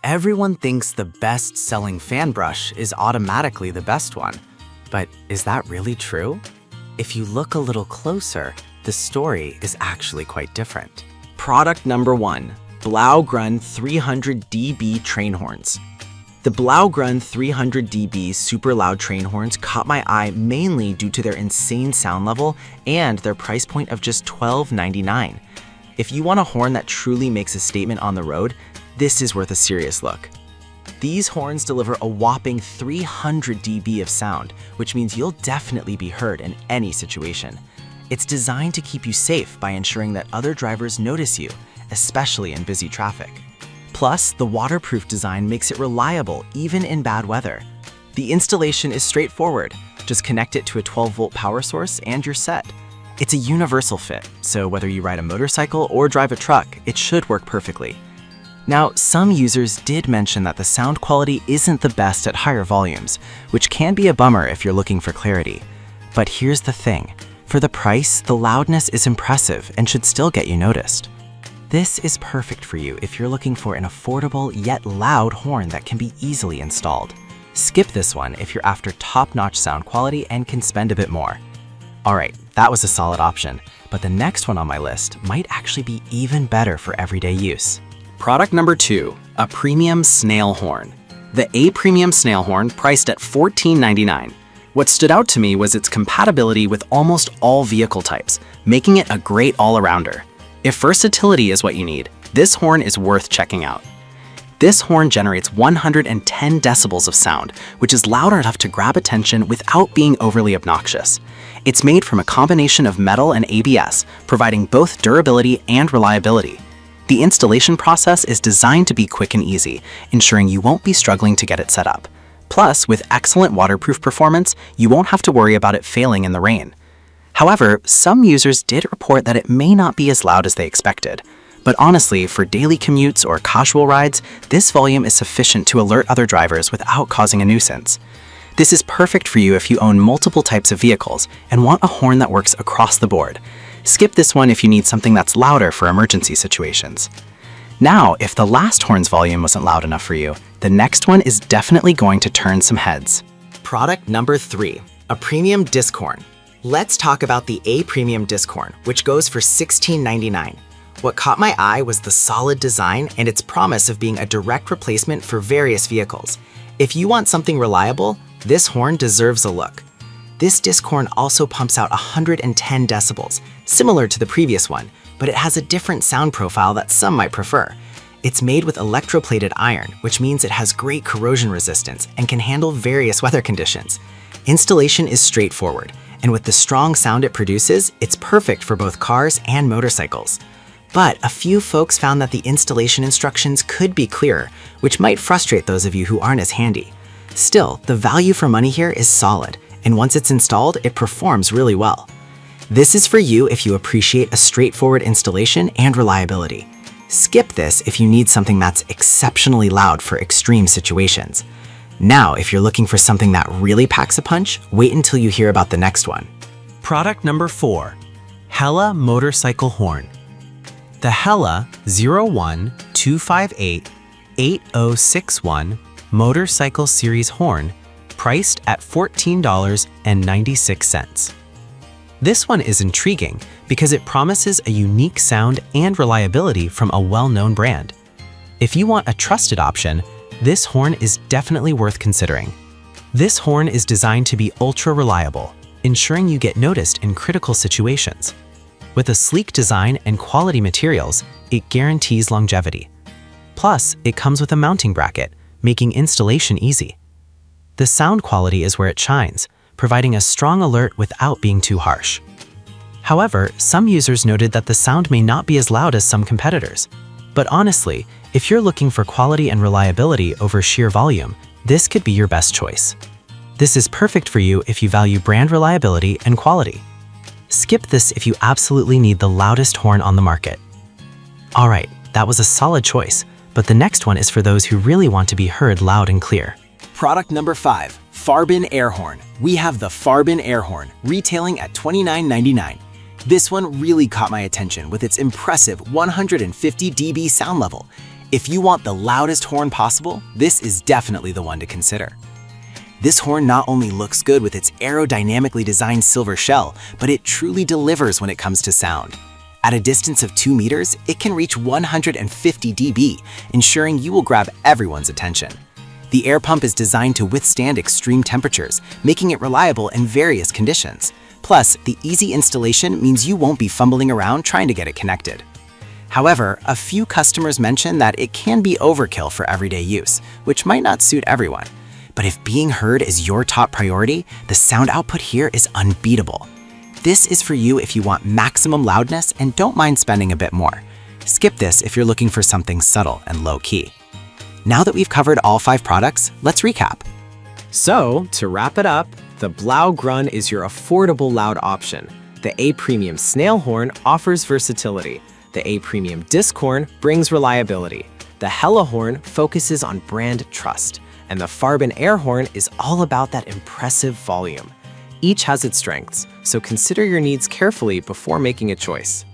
Everyone thinks the best-selling fan brush is automatically the best one. But is that really true? If you look a little closer, the story is actually quite different. Product number 1, Blaugrund 300dB train horns. The Blaugrund 300dB super loud train horns caught my eye mainly due to their insane sound level and their price point of just $12.99. If you want a horn that truly makes a statement on the road, this is worth a serious look. These horns deliver a whopping 300 dB of sound, which means you'll definitely be heard in any situation. It's designed to keep you safe by ensuring that other drivers notice you, especially in busy traffic. Plus, the waterproof design makes it reliable even in bad weather. The installation is straightforward. Just connect it to a 12-volt power source and you're set. It's a universal fit, so whether you ride a motorcycle or drive a truck, it should work perfectly. Now, some users did mention that the sound quality isn't the best at higher volumes, which can be a bummer if you're looking for clarity. But here's the thing. For the price, the loudness is impressive and should still get you noticed. This is perfect for you if you're looking for an affordable yet loud horn that can be easily installed. Skip this one if you're after top-notch sound quality and can spend a bit more. Alright, that was a solid option, but the next one on my list might actually be even better for everyday use. Product number 2, a premium snail horn. The A Premium Snail Horn priced at $14.99. What stood out to me was its compatibility with almost all vehicle types, making it a great all-arounder. If versatility is what you need, this horn is worth checking out. This horn generates 110 decibels of sound, which is loud enough to grab attention without being overly obnoxious. It's made from a combination of metal and ABS, providing both durability and reliability. The installation process is designed to be quick and easy, ensuring you won't be struggling to get it set up. Plus, with excellent waterproof performance, you won't have to worry about it failing in the rain. However, some users did report that it may not be as loud as they expected. But honestly, for daily commutes or casual rides, this volume is sufficient to alert other drivers without causing a nuisance. This is perfect for you if you own multiple types of vehicles and want a horn that works across the board. Skip this one if you need something that's louder for emergency situations. Now, if the last horn's volume wasn't loud enough for you, the next one is definitely going to turn some heads. Product number 3, a premium disc horn. Let's talk about the A Premium disc horn, which goes for $16.99. What caught my eye was the solid design and its promise of being a direct replacement for various vehicles. If you want something reliable, this horn deserves a look. This disc horn also pumps out 110 decibels, similar to the previous one, but it has a different sound profile that some might prefer. It's made with electroplated iron, which means it has great corrosion resistance and can handle various weather conditions. Installation is straightforward, and with the strong sound it produces, it's perfect for both cars and motorcycles. But a few folks found that the installation instructions could be clearer, which might frustrate those of you who aren't as handy. Still, the value for money here is solid, and once it's installed, it performs really well. This is for you if you appreciate a straightforward installation and reliability. Skip this if you need something that's exceptionally loud for extreme situations. Now, if you're looking for something that really packs a punch, wait until you hear about the next one. Product number 4, Hella Motorcycle Horn. The Hella 01258-8061 Motorcycle Series Horn, priced at $14.96. This one is intriguing because it promises a unique sound and reliability from a well-known brand. If you want a trusted option, this horn is definitely worth considering. This horn is designed to be ultra-reliable, ensuring you get noticed in critical situations. With a sleek design and quality materials, it guarantees longevity. Plus, it comes with a mounting bracket, making installation easy. The sound quality is where it shines, providing a strong alert without being too harsh. However, some users noted that the sound may not be as loud as some competitors. But honestly, if you're looking for quality and reliability over sheer volume, this could be your best choice. This is perfect for you if you value brand reliability and quality. Skip this if you absolutely need the loudest horn on the market. Alright, that was a solid choice, but the next one is for those who really want to be heard loud and clear. Product number 5, Farbin Air Horn. We have the Farbin Air Horn, retailing at $29.99. This one really caught my attention with its impressive 150 dB sound level. If you want the loudest horn possible, this is definitely the one to consider. This horn not only looks good with its aerodynamically designed silver shell, but it truly delivers when it comes to sound. At a distance of 2 meters, it can reach 150 dB, ensuring you will grab everyone's attention. The air pump is designed to withstand extreme temperatures, making it reliable in various conditions. Plus, the easy installation means you won't be fumbling around trying to get it connected. However, a few customers mention that it can be overkill for everyday use, which might not suit everyone. But if being heard is your top priority, the sound output here is unbeatable. This is for you if you want maximum loudness and don't mind spending a bit more. Skip this if you're looking for something subtle and low-key. Now that we've covered all 5 products, let's recap. So, to wrap it up, the Blaugrund is your affordable loud option. The A Premium Snail Horn offers versatility. The A Premium Disc Horn brings reliability. The Hella Horn focuses on brand trust. And the Farben Air Horn is all about that impressive volume. Each has its strengths, so consider your needs carefully before making a choice.